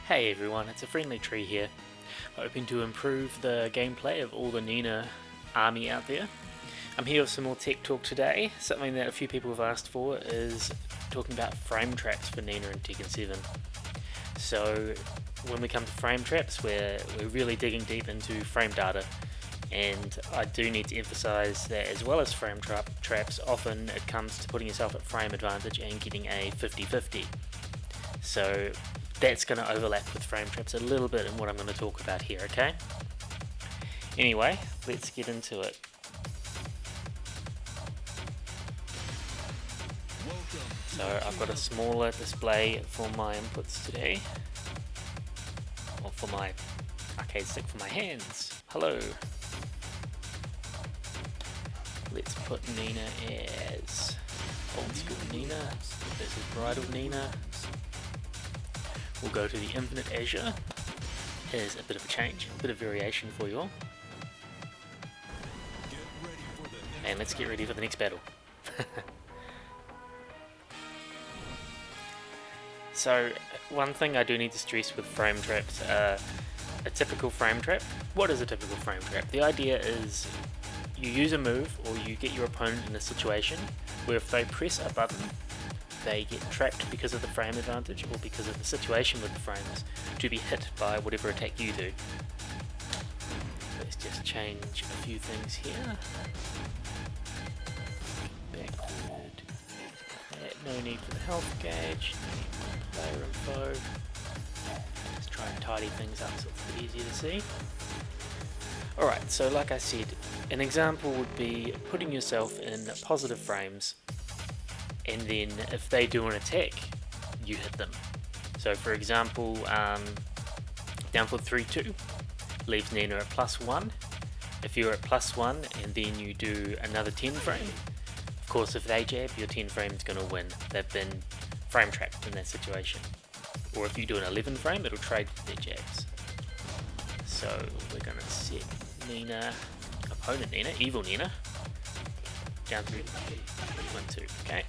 Hey everyone, it's a friendly tree here, hoping to improve the gameplay of all the Nina army out there. I'm here with some more tech talk today. Something that a few people have asked for is talking about frame traps for Nina in Tekken 7. So when we come to frame traps, we're really digging deep into frame data, and I do need to emphasize that as well as frame traps, often it comes to putting yourself at frame advantage and getting a 50-50. So that's going to overlap with frame traps a little bit in what I'm going to talk about here, okay? Anyway, let's get into it. So I've got a smaller display for my inputs today, or for my arcade stick for my hands. Hello. Let's put Nina as old school Nina versus bridal Nina. We'll go to the Infinite Azure. Here's a bit of a change, a bit of variation for you all. And let's get ready for the next battle. So, one thing I do need to stress with frame traps, a typical frame trap. What is a typical frame trap? The idea is you use a move or you get your opponent in a situation where if they press a button, they get trapped because of the frame advantage or because of the situation with the frames to be hit by whatever attack you do. Let's just change a few things here. Backward. No need for the health gauge. Player info. Let's try and tidy things up so it's a bit easier to see. Alright, so like I said, an example would be putting yourself in positive frames, and then if they do an attack, you hit them. So for example, down for 3-2 leaves Nina at +1. If you're at +1 and then you do another 10 frame, of course if they jab, your 10 frame is going to win. They've been frame trapped in that situation. Or if you do an 11 frame, it'll trade their jabs. So we're going to set Nina, opponent Nina, evil Nina, down through 1-2, okay.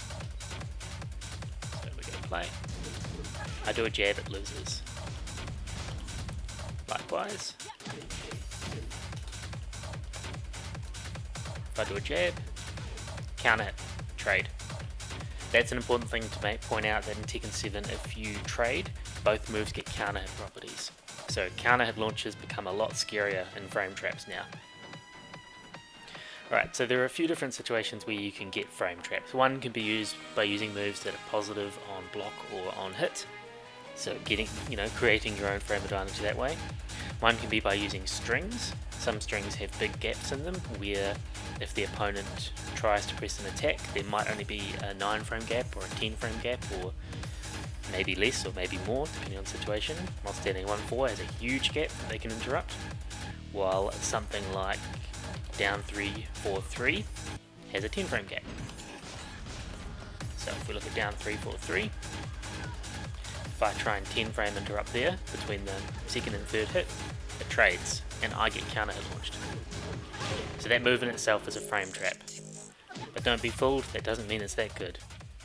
So we go play. I do a jab, it loses. Likewise. If I do a jab, counter hit, trade. That's an important thing to point out, that in Tekken 7 if you trade, both moves get counter hit properties. So counter hit launches become a lot scarier in frame traps now. Alright, so there are a few different situations where you can get frame traps. One can be used by using moves that are positive on block or on hit, so creating your own frame advantage that way. One can be by using strings. Some strings have big gaps in them where if the opponent tries to press an attack, there might only be a 9 frame gap or a 10 frame gap, or maybe less or maybe more depending on the situation. While standing 1-4 has a huge gap that they can interrupt, while something like down 3-4-3 has a 10 frame gap. So if we look at down 3-4-3, if I try and 10 frame interrupt there between the second and third hit, it trades and I get counter hit launched. So that move in itself is a frame trap. But don't be fooled, that doesn't mean it's that good.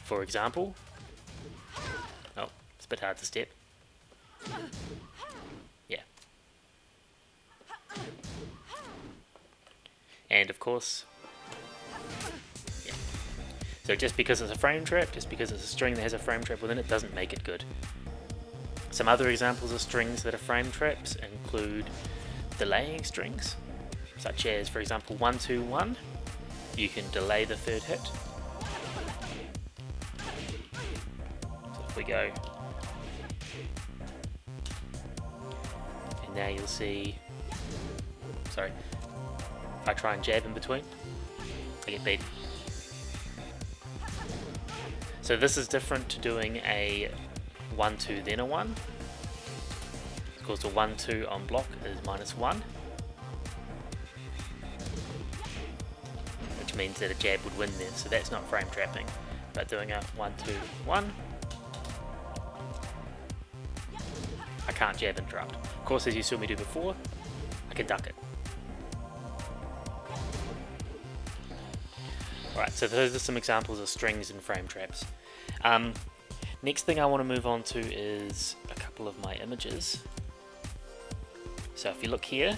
For example, oh, it's a bit hard to step. Yeah. And of course, yeah. So just because it's a frame trap, just because it's a string that has a frame trap within it, doesn't make it good. Some other examples of strings that are frame traps include delaying strings, such as, for example, 1-2-1. You can delay the third hit. So if we go, and now you'll see, sorry, if I try and jab in between, I get beat. So this is different to doing a 1-2 then a 1. Of course, a 1-2 on block is -1, which means that a jab would win there, so that's not frame trapping. But doing a 1-2-1, I can't jab interrupt. Of course, as you saw me do before, I can duck it. Alright, so those are some examples of strings and frame traps. Next thing I want to move on to is a couple couple of my images. So if you look here,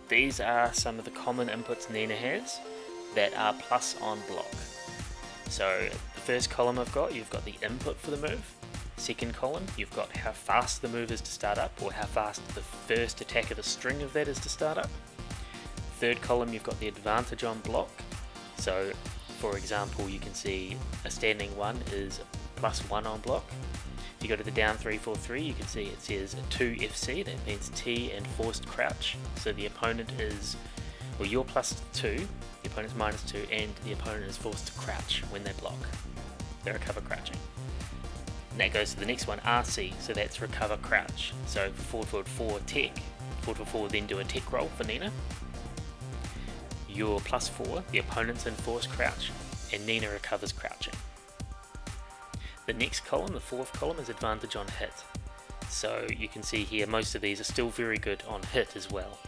these are some of the common inputs Nina has that are plus on block. So the first column you've got the input for the move. Second column, you've got how fast the move is to start up, or how fast the first attack of a string of that is to start up. Third column, you've got the advantage on block. So for example, you can see a standing 1 is +1 on block. If you go to the down 3, 4, 3, you can see it says 2 FC, that means T and forced crouch. So the opponent is, well, you're +2, the opponent's -2, and the opponent is forced to crouch when they block. They recover crouching. And that goes to the next one, RC, so that's recover crouch. So forward, forward, 4 tech, forward, forward, then do a tech roll for Nina. You're +4, the opponent's in forced crouch, and Nina recovers crouching. The next column, the fourth column, is advantage on hit. So you can see here most of these are still very good on hit as well.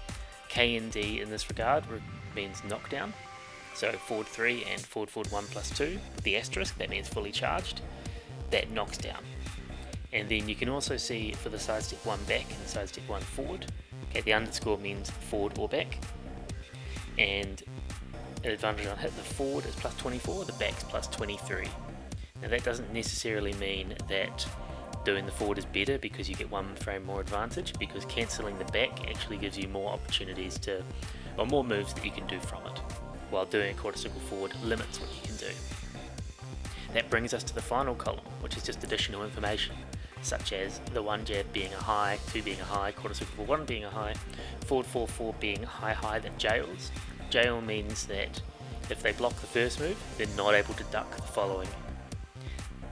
K and D in this regard means knockdown. So forward 3 and forward 1 +2 with the asterisk, that means fully charged. That knocks down. And then you can also see for the sidestep 1 back and sidestep 1 forward. Okay, the underscore means forward or back. And an advantage on hit, the forward is +24, the back's +23. Now that doesn't necessarily mean that doing the forward is better because you get 1 frame more advantage, because cancelling the back actually gives you more opportunities to, or more moves that you can do from it, while doing a quarter circle forward limits what you can do. That brings us to the final column, which is just additional information, such as the 1 jab being a high, 2 being a high, quarter circle 1 being a high, forward 4, 4 being high that jails. Jail means that if they block the first move, they're not able to duck the following.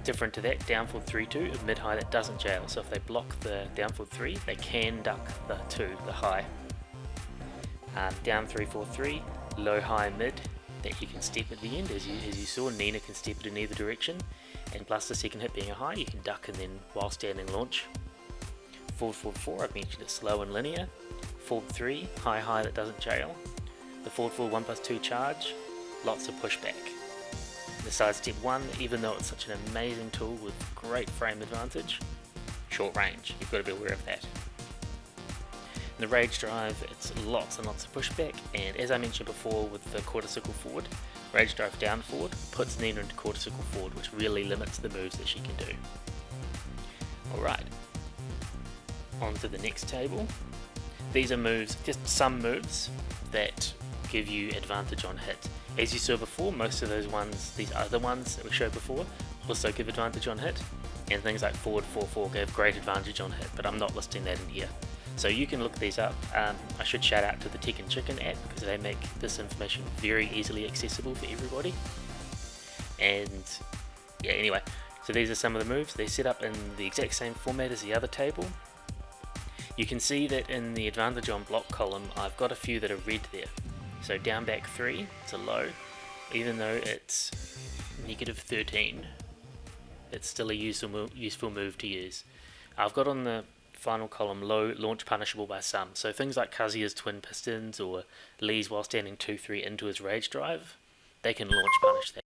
Different to that, down forward 3, 2, mid high that doesn't jail. So if they block the down forward 3, they can duck the 2, the high. Down 3, 4, 3, low, high, mid, that you can step at the end. As you saw, Nina can step it in either direction, and plus the second hit being a high, you can duck and then while standing launch. Forward 4, 4, I've mentioned it's slow and linear. Forward 3, high that doesn't jail. The forward 4, 1 +2 charge, lots of pushback. The sidestep 1, even though it's such an amazing tool with great frame advantage, short range, you've got to be aware of that. In the rage drive, it's lots and lots of pushback, and as I mentioned before with the quarter circle forward, rage drive down forward puts Nina into quarter circle forward, which really limits the moves that she can do. Alright, on to the next table. These are moves, just some moves that give you advantage on hit. As you saw before, most of those ones, these other ones that we showed before, also give advantage on hit, and things like forward 4, 4 give great advantage on hit, but I'm not listing that in here. So you can look these up. I should shout out to the Tekken Chicken app because they make this information very easily accessible for everybody. And yeah, anyway, so these are some of the moves. They're set up in the exact same format as the other table. You can see that in the advantage on block column, I've got a few that are red there. So down back 3, it's a low, even though it's -13, it's still a useful move to use. I've got on the final column low, launch punishable by some, so things like Kazuya's twin pistons or Lee's while standing 2-3 into his rage drive, they can launch punish that.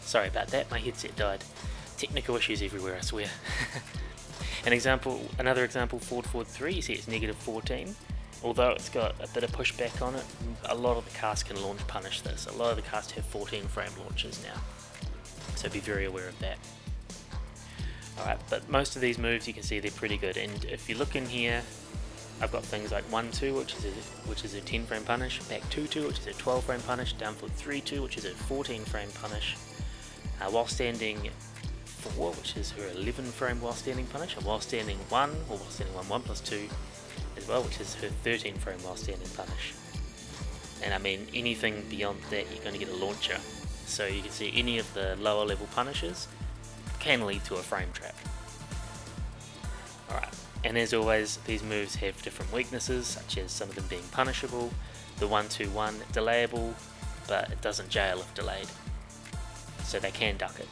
Sorry about that, my headset died. Technical issues everywhere, I swear. Another example, forward 3, you see it's -14. Although it's got a bit of pushback on it, a lot of the casts can launch punish this. A lot of the casts have 14 frame launches now, so be very aware of that. Alright, but most of these moves you can see they're pretty good, and if you look in here, I've got things like 1-2, which is a 10 frame punish, back 2-2, which is a 12 frame punish, down forward 3-2, which is a 14 frame punish, while standing 4, which is her 11 frame while standing punish, and while standing 1, or while standing 1 +2 as well, which is her 13 frame while standing punish. And I mean, anything beyond that you're going to get a launcher, so you can see any of the lower level punishes can lead to a frame trap. Alright, and as always, these moves have different weaknesses, such as some of them being punishable, the 1-2-1 delayable, but it doesn't jail if delayed, so they can duck it.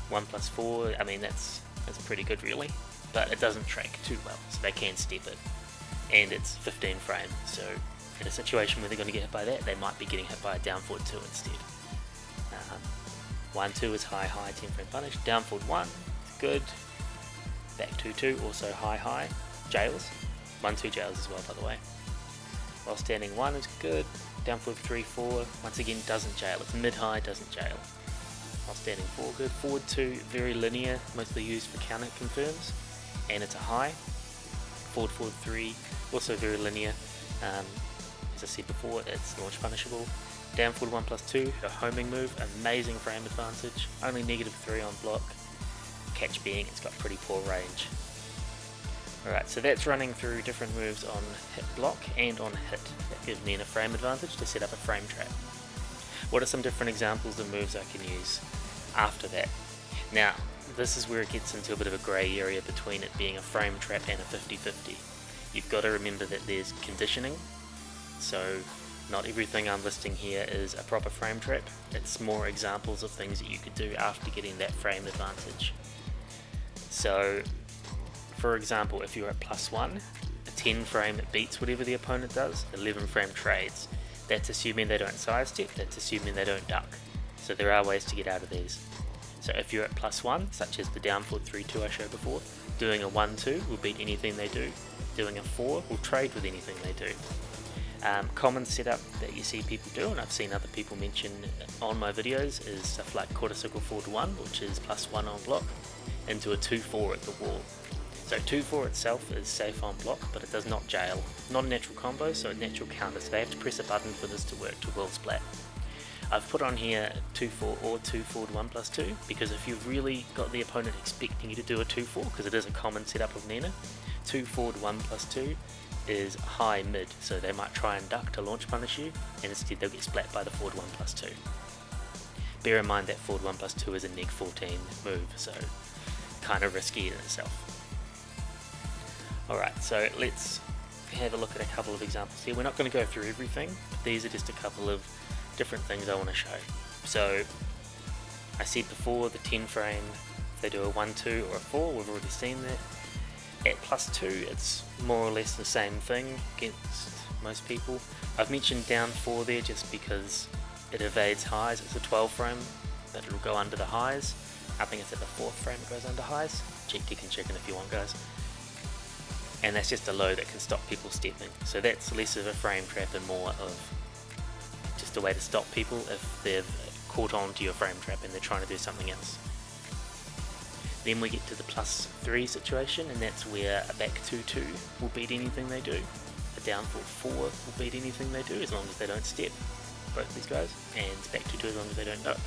1 +4, I mean that's pretty good really, but it doesn't track too well, so they can step it, and it's 15 frame, so In a situation where they're going to get hit by that, they might be getting hit by a down forward 2 instead. 1-2 is high, 10 frame punish. Down forward 1 is good. Back 2-2, also high, jails. 1-2 jails as well, by the way. While standing 1 is good. Down forward 3-4, once again doesn't jail. It's mid-high, doesn't jail. While standing 4 good. Forward 2, very linear, mostly used for counter confirms. And it's a high. Forward 3, also very linear. As I said before, it's launch punishable. Down forward 1+2, a homing move, amazing frame advantage. Only -3 on block. Catch being, it's got pretty poor range. Alright, so that's running through different moves on hit block and on hit. That gives me a frame advantage to set up a frame trap. What are some different examples of moves I can use after that? Now, this is where it gets into a bit of a grey area between it being a frame trap and a 50-50. You've got to remember that there's conditioning, so not everything I'm listing here is a proper frame trap. It's more examples of things that you could do after getting that frame advantage. So, for example, if you're at +1, a 10 frame beats whatever the opponent does, 11 frame trades. That's assuming they don't sidestep, that's assuming they don't duck. So there are ways to get out of these. So if you're at +1, such as the down forward 3-2 I showed before, doing a 1-2 will beat anything they do. Doing a 4 will trade with anything they do. Common setup that you see people do, and I've seen other people mention on my videos, is stuff like quarter circle forward 1, which is +1 on block, into a 2-4 at the wall. So 2-4 itself is safe on block, but it does not jail. Not a natural combo, so a natural counter, so they have to press a button for this to work to will splat. I've put on here 2-4 or 2 forward 1+2, because if you've really got the opponent expecting you to do a 2-4, because it is a common setup of Nina, 2 forward 1+2 is high mid, so they might try and duck to launch punish you, and instead they'll get splat by the forward 1+2. Bear in mind that forward 1+2 is a neg 14 move, so kind of risky in itself. Alright, so let's have a look at a couple of examples here. We're not going to go through everything, but these are just a couple of different things I want to show. So, I said before, the 10 frame, if they do a 1-2 or a 4, we've already seen that. At +2, it's more or less the same thing against most people. I've mentioned down 4 there just because it evades highs. It's a 12 frame, but it'll go under the highs. I think it's at the 4th frame it goes under highs. Check Tekken chicken if you want, guys. And that's just a low that can stop people stepping. So that's less of a frame trap and more of just a way to stop people if they've caught on to your frame trap and they're trying to do something else. Then we get to the +3 situation, and that's where a back 2-2 will beat anything they do. A down forward 4 will beat anything they do as long as they don't step, both of these guys, and back 2-2 as long as they don't duck.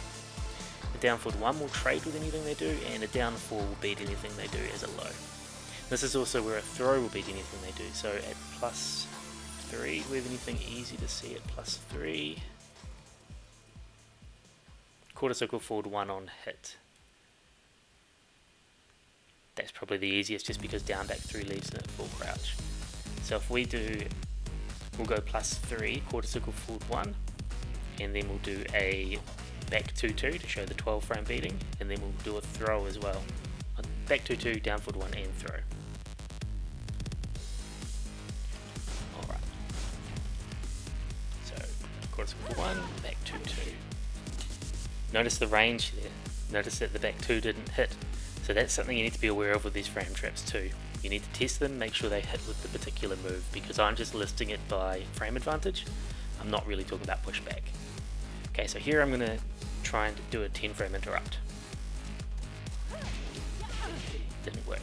A down forward 1 will trade with anything they do, and a down 4 will beat anything they do as a low. This is also where a throw will beat anything they do, so at +3, we have anything easy to see at +3. Quarter circle forward 1 on hit. That's probably the easiest just because down back 3 leaves them at full crouch. So if we do, we'll go +3, quarter circle forward 1, and then we'll do a back 2-2 to show the 12 frame beating, and then we'll do a throw as well. Back 2-2, down forward 1 and throw. Alright. So, quarter circle 1, back 2-2. Notice the range there. Notice that the back 2 didn't hit. So that's something you need to be aware of with these frame traps too. You need to test them, make sure they hit with the particular move, because I'm just listing it by frame advantage. I'm not really talking about pushback. Okay, so here I'm going to try and do a 10 frame interrupt. Didn't work.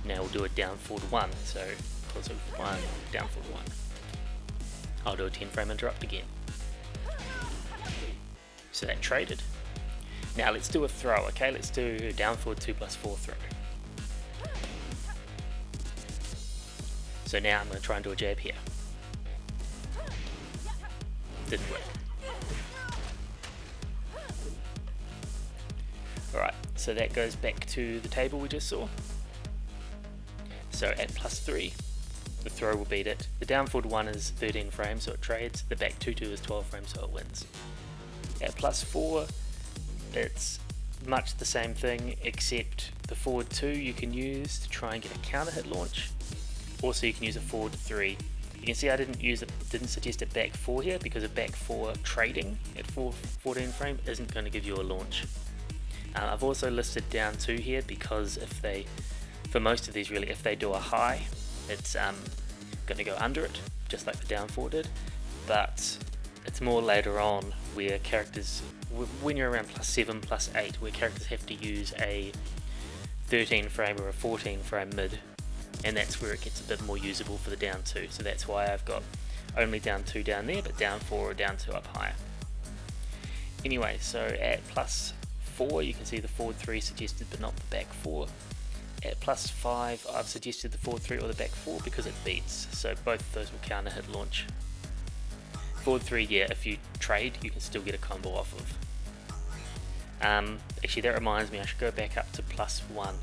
Now we'll do a down forward 1, so close over 1, down forward 1. I'll do a 10 frame interrupt again. So that traded. Now let's do a throw, okay? Let's do down forward 2+4 throw. So now I'm going to try and do a jab here. Didn't work. Alright, so that goes back to the table we just saw. So at +3, the throw will beat it. The down forward 1 is 13 frames, so it trades. The back 2-2 is 12 frames, so it wins. At +4, it's much the same thing, except the forward 2 you can use to try and get a counter hit launch. Also you can use a forward 3 You can see I didn't suggest a back 4 here because a back 4 trading at 14 frame isn't going to give you a launch. I've also listed down 2 here because for most of these really, if they do a high, it's going to go under it, just like the down 4 did. But it's more later on where characters, when you're around +7, +8, where characters have to use a 13 frame or a 14 frame mid, and that's where it gets a bit more usable for the down 2. So that's why I've got only down 2 down there, but down 4 or down 2 up higher. Anyway, so at +4 you can see the forward 3 suggested but not the back 4. At +5 I've suggested the forward 3 or the back 4 because it beats, so both of those will counter hit launch. Forward 3, yeah, if you trade you can still get a combo off of. Actually that reminds me, I should go back up to +1.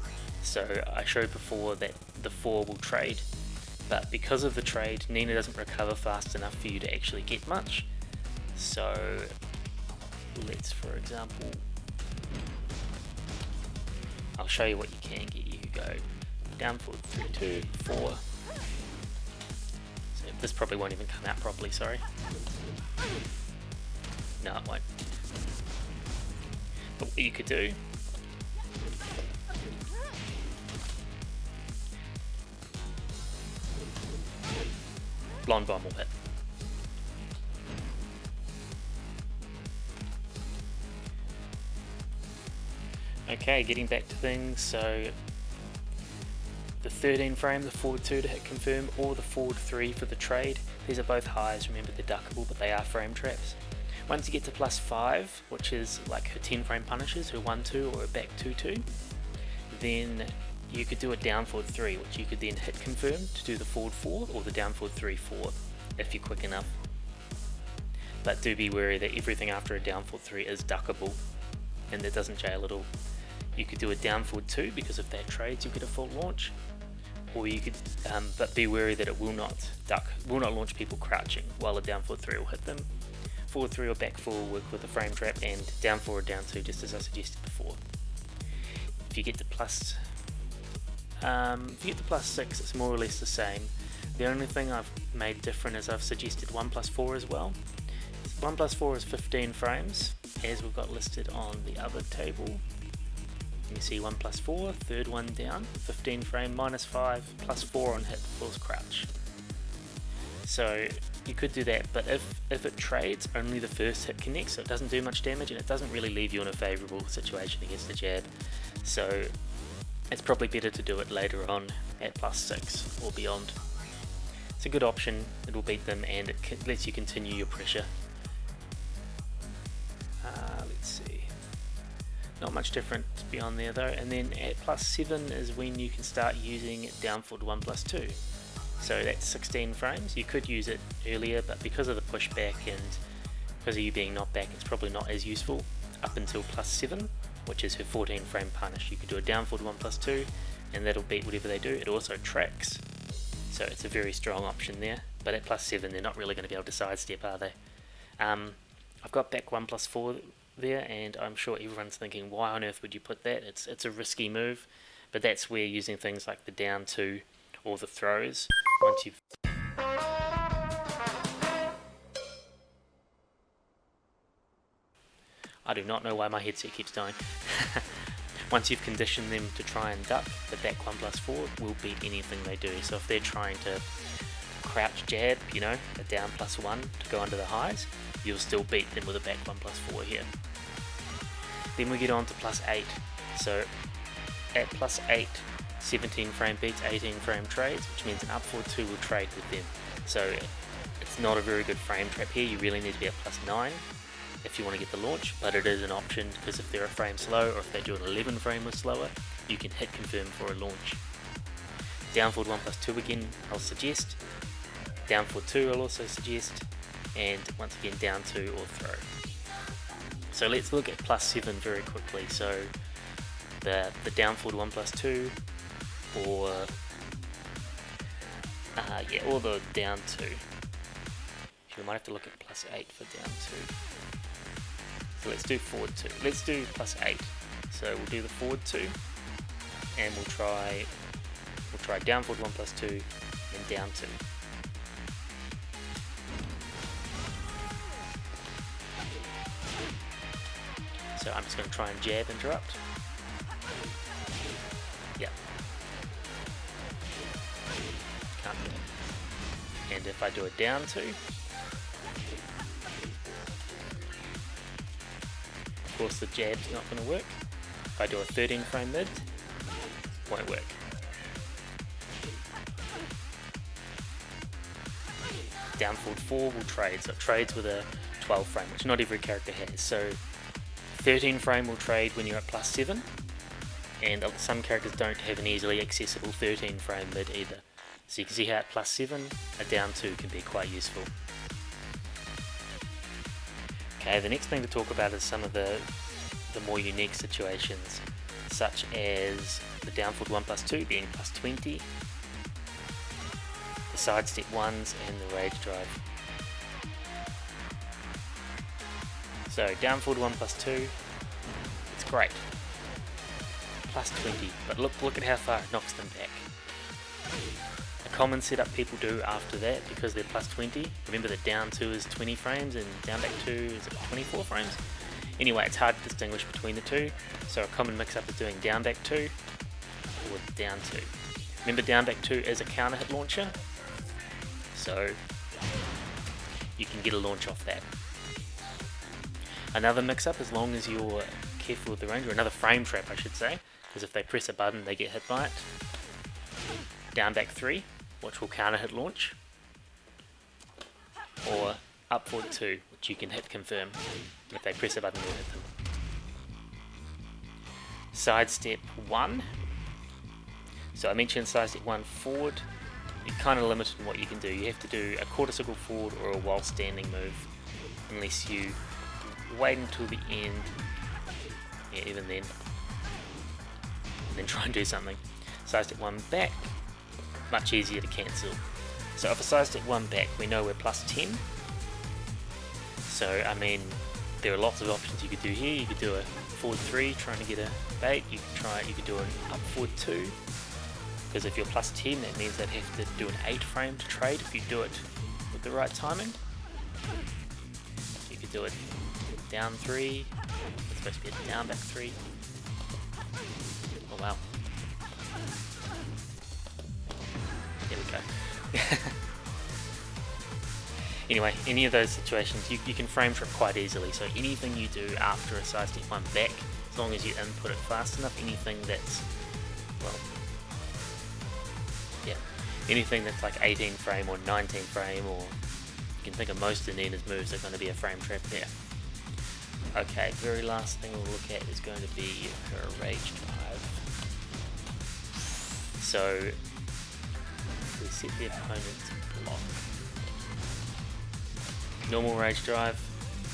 So I showed before that the 4 will trade, but because of the trade Nina doesn't recover fast enough for you to actually get much. So let's, for example, I'll show you what you can get. You go down 4, 3, 2, 4. So this probably won't even come out properly, sorry. No, it won't. But what you could do, Blonde Bomb will hit. Okay, getting back to things, so the 13 frame, the forward 2 to hit confirm, or the forward 3 for the trade. These are both highs, remember they're duckable, but they are frame traps. Once you get to +5, which is like her 10 frame punishes, her 1-2 or a back 2-2, then you could do a down forward 3, which you could then hit confirm to do the forward 4 or the down forward 3-4 if you're quick enough. But do be wary that everything after a down forward 3 is duckable and that doesn't jail at all. You could do a down forward 2 because if that trades you get a full launch, or you could, but be wary that it will not launch people crouching while a down forward 3 will hit them. Forward 3 or back 4 will work with a frame trap, and down 4 or down 2 just as I suggested before. If you get to +6, it's more or less the same. The only thing I've made different is I've suggested 1+4 as well. 1+4 is 15 frames, as we've got listed on the other table. You can see 1+4, third one down, 15 frame, -5, +4 on hit, falls crouch. So you could do that, but if it trades, only the first hit connects, so it doesn't do much damage, and it doesn't really leave you in a favourable situation against the jab. So it's probably better to do it later on at +6 or beyond. It's a good option, it will beat them, and it lets you continue your pressure. Let's see, not much different beyond there though. And then at +7 is when you can start using down forward 1+2. So that's 16 frames. You could use it earlier, but because of the pushback and because of you being knocked back, it's probably not as useful up until +7, which is her 14 frame punish. You could do a down forward 1+2 and that'll beat whatever they do. It also tracks, so it's a very strong option there, but at +7 they're not really going to be able to sidestep, are they? I've got back 1+4 there, and I'm sure everyone's thinking, why on earth would you put that? It's a risky move, but that's where using things like the down 2 or the throws, once you've I do not know why my headset keeps dying. Once you've conditioned them to try and duck, the back 1+4 will beat anything they do. So if they're trying to crouch jab, you know, a down +1 to go under the highs, you'll still beat them with a back 1+4 here. Then we get on to +8. So at +8, 17 frame beats 18 frame trades, which means an up forward 2 will trade with them. So it's not a very good frame trap here. You really need to be at +9 if you want to get the launch, but it is an option because if they're a frame slow, or if they do an 11 frame or slower, you can hit confirm for a launch. Down forward 1+2 again I'll suggest, down forward 2 I'll also suggest, and once again down 2 or throw. So let's look at +7 very quickly. So the down forward 1+2 or or the down 2. You might have to look at +8 for down 2. So let's do forward 2. Let's do +8. So we'll do the forward 2, and we'll try down forward 1+2 and down 2. So I'm just going to try and jab interrupt. Yeah. Can't do it. And if I do a down 2, of course the jab's not going to work. If I do a 13 frame mid, won't work. Down forward 4 will trade, so it trades with a 12 frame, which not every character has. So 13 frame will trade when you're at +7, and some characters don't have an easily accessible 13 frame mid either. So you can see how at +7, a down 2 can be quite useful. Okay, the next thing to talk about is some of the more unique situations, such as the down forward 1+2 being +20, the sidestep 1s, and the rage drive. So down forward 1+2, it's great, +20, but look at how far it knocks them back. A common setup people do after that, because they're +20, remember that down 2 is 20 frames and down back 2 is 24 frames. Anyway, it's hard to distinguish between the two, so a common mix-up is doing down back 2 or down 2. Remember, down back 2 is a counter hit launcher, so you can get a launch off that. Another mix-up, as long as you're careful with the range, or another frame trap I should say, because if they press a button they get hit by it. Down back 3, which will counter hit launch, or up forward 2, which you can hit confirm. If they press a button you'll hit them. Sidestep 1. So I mentioned sidestep 1 forward. You're kind of limited in what you can do. You have to do a quarter circle forward or a while standing move, unless you wait until the end, yeah, even then, and then try and do something. Sidestep 1 back, much easier to cancel. So if a sidestep 1 back, we know we're +10. So I mean, there are lots of options you could do here. You could do a forward 3 trying to get a bait. You could do an up forward 2, because if you're +10 that means they'd have to do an 8 frame to trade if you do it with the right timing. You could do it down 3, it's supposed to be a down back 3. Oh wow. There we go. Anyway, any of those situations you can frame trap quite easily, so anything you do after a sidestep 1 back, as long as you input it fast enough, anything that's, well, yeah, anything that's like 18 frame or 19 frame, or you can think of most of Nina's moves are going to be a frame trap there. Okay, very last thing we'll look at is going to be her rage drive. So, we set the opponent's block. Normal rage drive,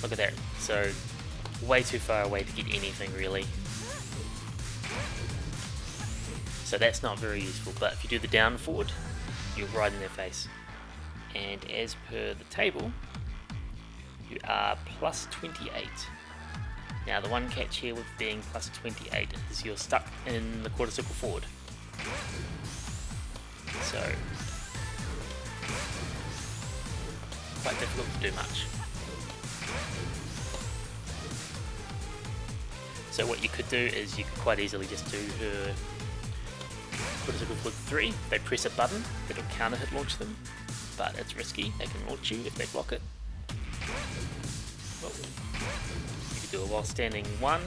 look at that, so way too far away to get anything really. So that's not very useful, but if you do the down forward, you're right in their face. And as per the table, you are +28. Now the one catch here with being +28 is you're stuck in the quarter circle forward. So, quite difficult to do much. So what you could do is you could quite easily just do her quarter circle forward 3, they press a button, it'll counter hit launch them, but it's risky, they can launch you if they block it. Well, you could do a while standing 1,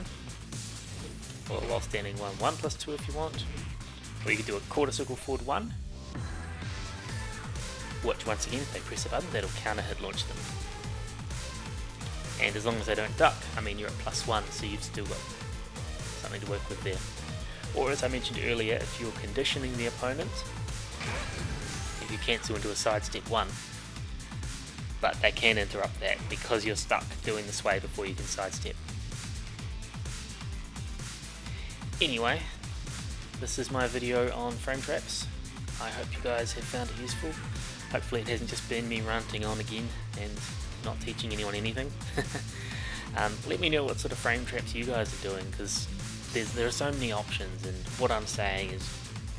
or a while standing 1, 1+2 if you want, or you could do a quarter circle forward 1, which once again if they press a button that'll counter hit launch them. And as long as they don't duck, I mean you're at +1, so you've still got something to work with there. Or as I mentioned earlier, if you're conditioning the opponent, if you cancel into a sidestep 1, but they can interrupt that because you're stuck doing the sway before you can sidestep. Anyway, this is my video on frame traps. I hope you guys have found it useful. Hopefully it hasn't just been me ranting on again and not teaching anyone anything. Let me know what sort of frame traps you guys are doing, because there are so many options, and what I'm saying is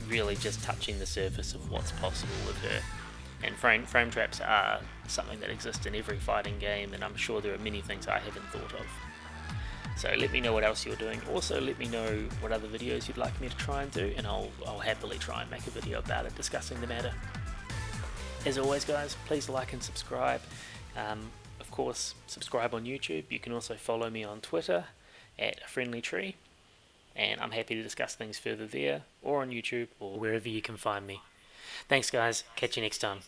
really just touching the surface of what's possible with her. And frame traps are something that exists in every fighting game, and I'm sure there are many things I haven't thought of. So let me know what else you're doing. Also let me know what other videos you'd like me to try and do, and I'll happily try and make a video about it discussing the matter. As always guys, please like and subscribe. Of course, subscribe on YouTube. You can also follow me on Twitter at @friendlytree, and I'm happy to discuss things further there, or on YouTube, or wherever you can find me. Thanks guys, catch you next time.